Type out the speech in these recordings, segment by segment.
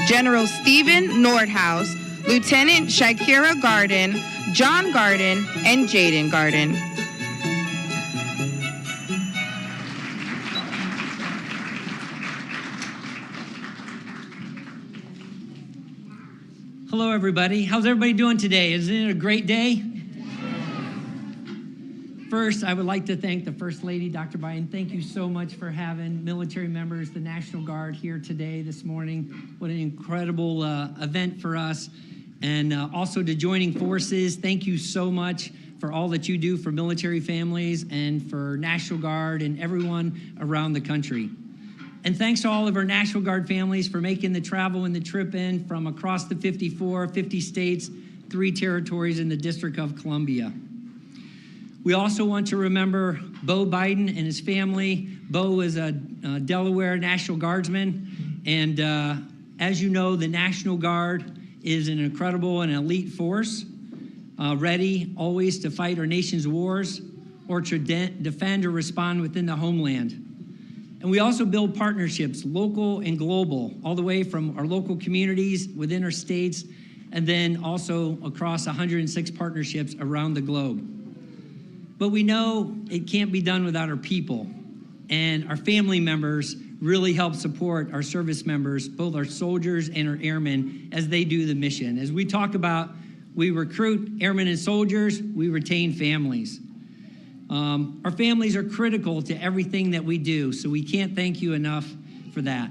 General Stephen Nordhaus, Lieutenant Shakira Garden, John Garden, and Jaden Garden. Hello, everybody. How's everybody doing today? Isn't it a great day? First, I would like to thank the First Lady, Dr. Biden. Thank you so much for having military members, the National Guard here today, this morning. What an incredible event for us. And also to Joining Forces, thank you so much for all that you do for military families and for National Guard and everyone around the country. And thanks to all of our National Guard families for making the travel and the trip in from across the 50 states, 3 territories in the District of Columbia. We also want to remember Bo Biden and his family. Bo is a Delaware National Guardsman. And as you know, the National Guard is an incredible and elite force, ready always to fight our nation's wars or to defend or respond within the homeland. And we also build partnerships, local and global, all the way from our local communities within our states, and then also across 106 partnerships around the globe. But we know it can't be done without our people, and our family members really help support our service members, both our soldiers and our airmen, as they do the mission. As we talk about, we recruit airmen and soldiers, we retain families. Our families are critical to everything that we do, so we can't thank you enough for that.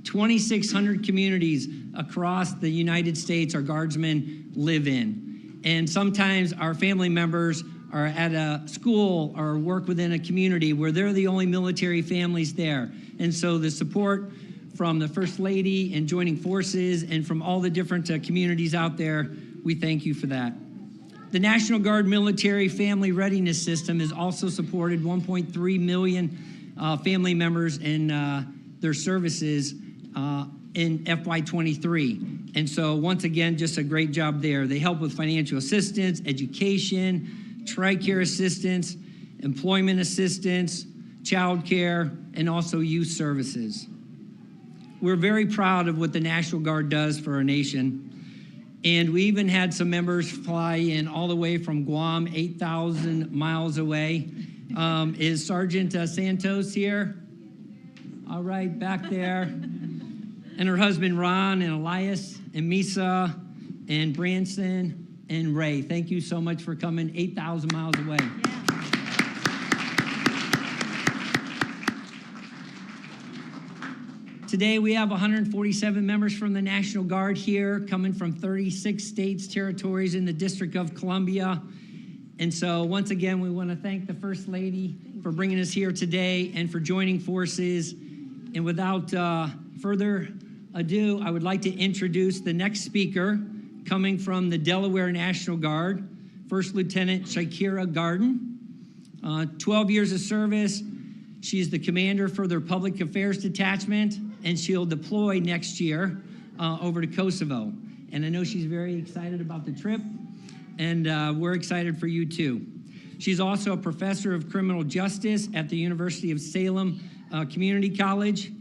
2,600 communities across the United States our Guardsmen live in, and sometimes our family members are at a school or work within a community where they're the only military families there. And so the support from the First Lady and Joining Forces and from all the different communities out there, we thank you for that. The National Guard Military Family Readiness System has also supported 1.3 million family members in their services in FY23. And so once again, just a great job there. They help with financial assistance, education, TRICARE assistance, employment assistance, child care, and also youth services. We're very proud of what the National Guard does for our nation. And we even had some members fly in all the way from Guam, 8,000 miles away. Is Sergeant Santos here? All right, back there. And her husband, Ron, and Elias, and Misa, and Branson, and Ray. Thank you so much for coming 8,000 miles away. Yeah. Today we have 147 members from the National Guard here, coming from 36 states, territories in the District of Columbia. And so once again, we want to thank the First Lady for bringing us here today and for Joining Forces. And without further ado, I would like to introduce the next speaker, coming from the Delaware National Guard, First Lieutenant Shakira Garden. 12 years of service. She's the commander for their Public Affairs Detachment, and she'll deploy next year over to Kosovo. And I know she's very excited about the trip, and we're excited for you too. She's also a professor of criminal justice at the University of Salem Community College,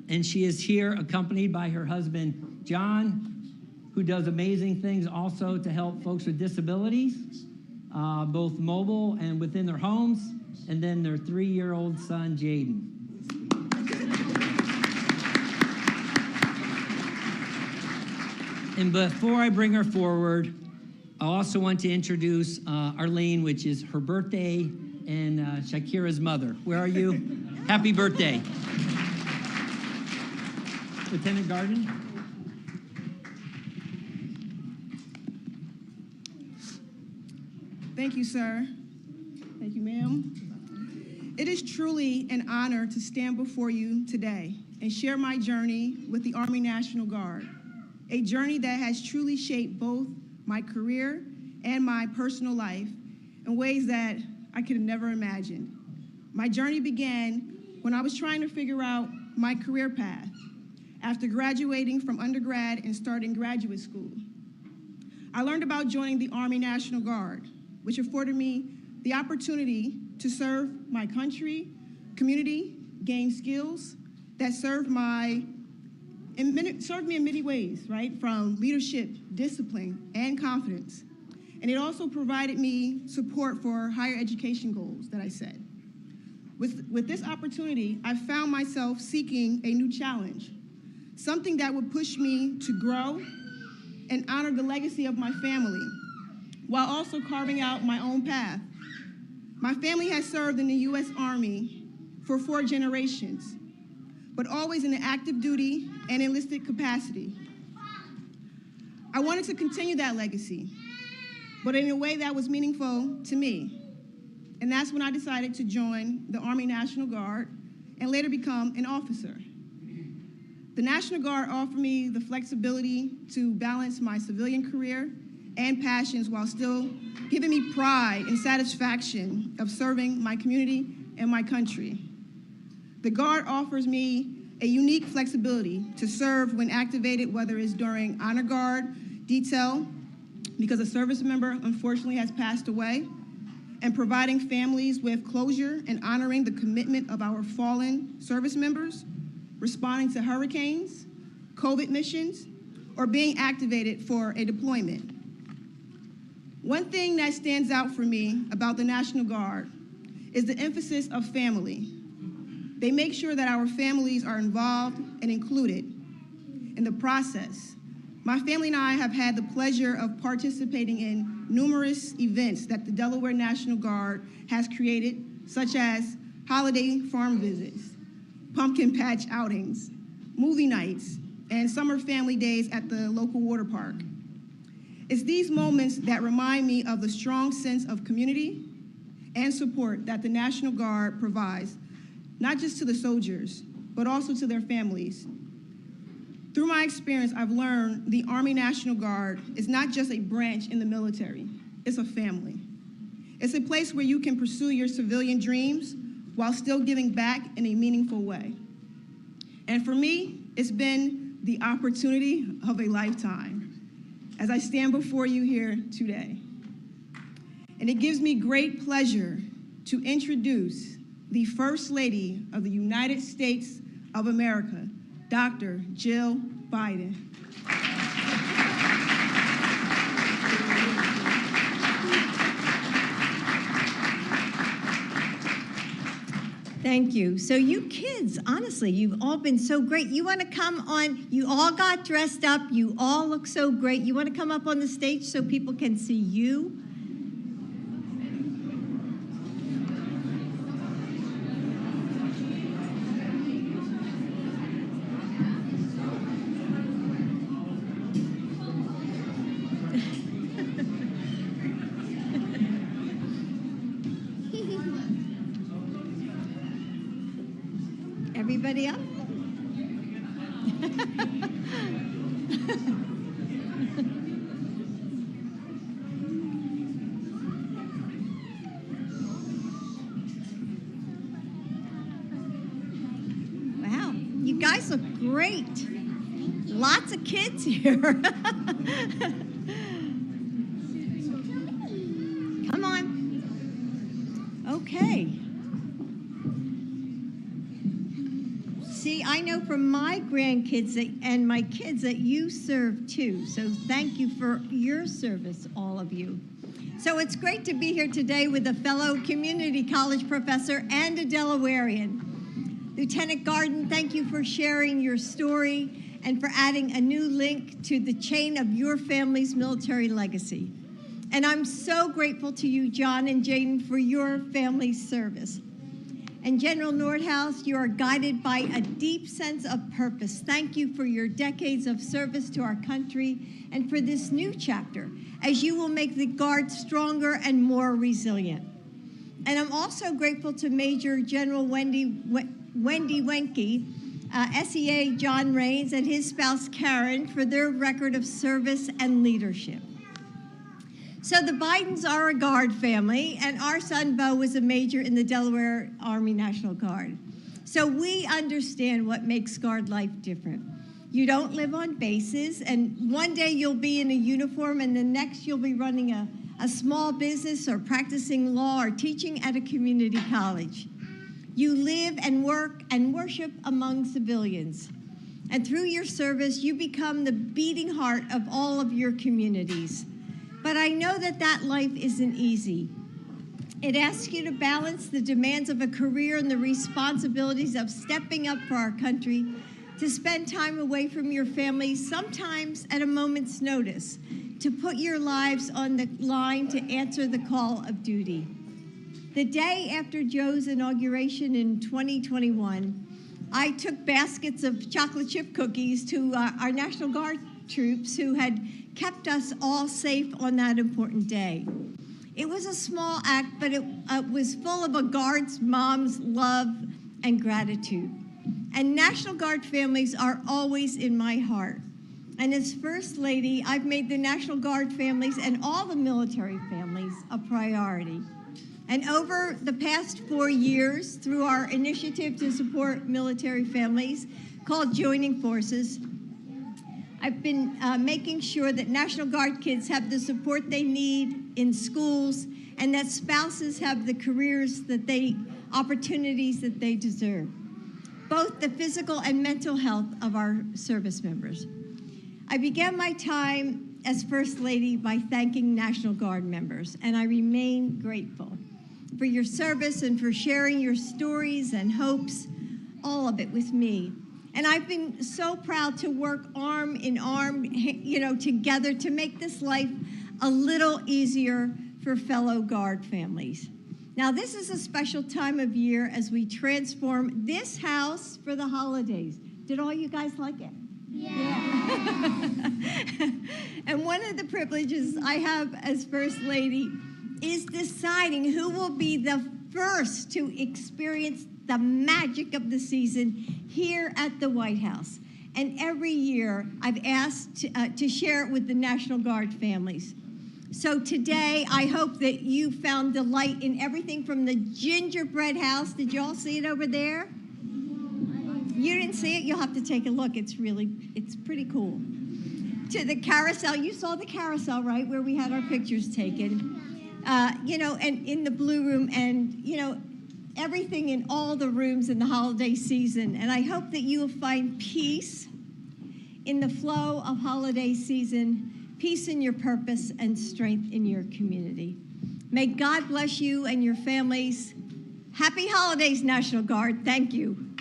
and she is here accompanied by her husband, John, who does amazing things also to help folks with disabilities, both mobile and within their homes, and then their 3-year-old son, Jaden. And before I bring her forward, I also want to introduce Arlene, which is her birthday, and Shakira's mother. Where are you? Happy birthday. Lieutenant Garden. Thank you, sir. Thank you, ma'am. It is truly an honor to stand before you today and share my journey with the Army National Guard, a journey that has truly shaped both my career and my personal life in ways that I could have never imagined. My journey began when I was trying to figure out my career path after graduating from undergrad and starting graduate school. I learned about joining the Army National Guard, which afforded me the opportunity to serve my country, community, gain skills that serve my served me in many ways, right? From leadership, discipline, and confidence. And it also provided me support for higher education goals that I set. With this opportunity, I found myself seeking a new challenge, something that would push me to grow and honor the legacy of my family, while also carving out my own path. My family has served in the U.S. Army for 4 generations, but always in an active duty and enlisted capacity. I wanted to continue that legacy, but in a way that was meaningful to me. And that's when I decided to join the Army National Guard and later become an officer. The National Guard offered me the flexibility to balance my civilian career and passions while still giving me pride and satisfaction of serving my community and my country. The Guard offers me a unique flexibility to serve when activated, whether it's during honor guard detail, because a service member unfortunately has passed away, and providing families with closure and honoring the commitment of our fallen service members, responding to hurricanes, COVID missions, or being activated for a deployment. One thing that stands out for me about the National Guard is the emphasis of family. They make sure that our families are involved and included in the process. My family and I have had the pleasure of participating in numerous events that the Delaware National Guard has created, such as holiday farm visits, pumpkin patch outings, movie nights, and summer family days at the local water park. It's these moments that remind me of the strong sense of community and support that the National Guard provides, not just to the soldiers, but also to their families. Through my experience, I've learned the Army National Guard is not just a branch in the military, it's a family. It's a place where you can pursue your civilian dreams while still giving back in a meaningful way. And for me, it's been the opportunity of a lifetime as I stand before you here today. And it gives me great pleasure to introduce the First Lady of the United States of America, Dr. Jill Biden. Thank you. So you kids, honestly, you've all been so great. You want to come on, you all got dressed up, you all look so great. You want to come up on the stage so people can see you? Everybody up? Wow, you guys look great. Lots of kids here. Come on. Okay. See, I know from my grandkids and my kids that you serve too. So thank you for your service, all of you. So it's great to be here today with a fellow community college professor and a Delawarean. Lieutenant Garden, thank you for sharing your story and for adding a new link to the chain of your family's military legacy. And I'm so grateful to you, John and Jaden, for your family's service. And General Nordhaus, you are guided by a deep sense of purpose. Thank you for your decades of service to our country and for this new chapter, as you will make the Guard stronger and more resilient. And I'm also grateful to Major General Wendy Wenke, SEA John Raines, and his spouse Karen for their record of service and leadership. So the Bidens are a Guard family, and our son Bo was a major in the Delaware Army National Guard. So we understand what makes Guard life different. You don't live on bases, and one day you'll be in a uniform, and the next you'll be running a small business or practicing law or teaching at a community college. You live and work and worship among civilians. And through your service, you become the beating heart of all of your communities. But I know that that life isn't easy. It asks you to balance the demands of a career and the responsibilities of stepping up for our country, to spend time away from your family, sometimes at a moment's notice, to put your lives on the line to answer the call of duty. The day after Joe's inauguration in 2021, I took baskets of chocolate chip cookies to our National Guard troops who had kept us all safe on that important day. It was a small act, but it was full of a Guard's mom's love and gratitude. And National Guard families are always in my heart. And as First Lady, I've made the National Guard families and all the military families a priority. And over the past 4 years, through our initiative to support military families called Joining Forces, I've been making sure that National Guard kids have the support they need in schools and that spouses have the careers opportunities that they deserve, both the physical and mental health of our service members. I began my time as First Lady by thanking National Guard members, and I remain grateful for your service and for sharing your stories and hopes, all of it with me. And I've been so proud to work arm in arm, together to make this life a little easier for fellow Guard families. Now, this is a special time of year as we transform this house for the holidays. Did all you guys like it? Yeah. And one of the privileges I have as First Lady is deciding who will be the first to experience the magic of the season here at the White House. And every year, I've asked to share it with the National Guard families. So today, I hope that you found delight in everything from the gingerbread house. Did you all see it over there? You didn't see it? You'll have to take a look. It's pretty cool. To the carousel. You saw the carousel, right, where we had our pictures taken. And in the Blue Room, and, everything in all the rooms in the holiday season. And I hope that you will find peace in the flow of holiday season, peace in your purpose, and strength in your community. May God bless you and your families. Happy holidays, National Guard. Thank you.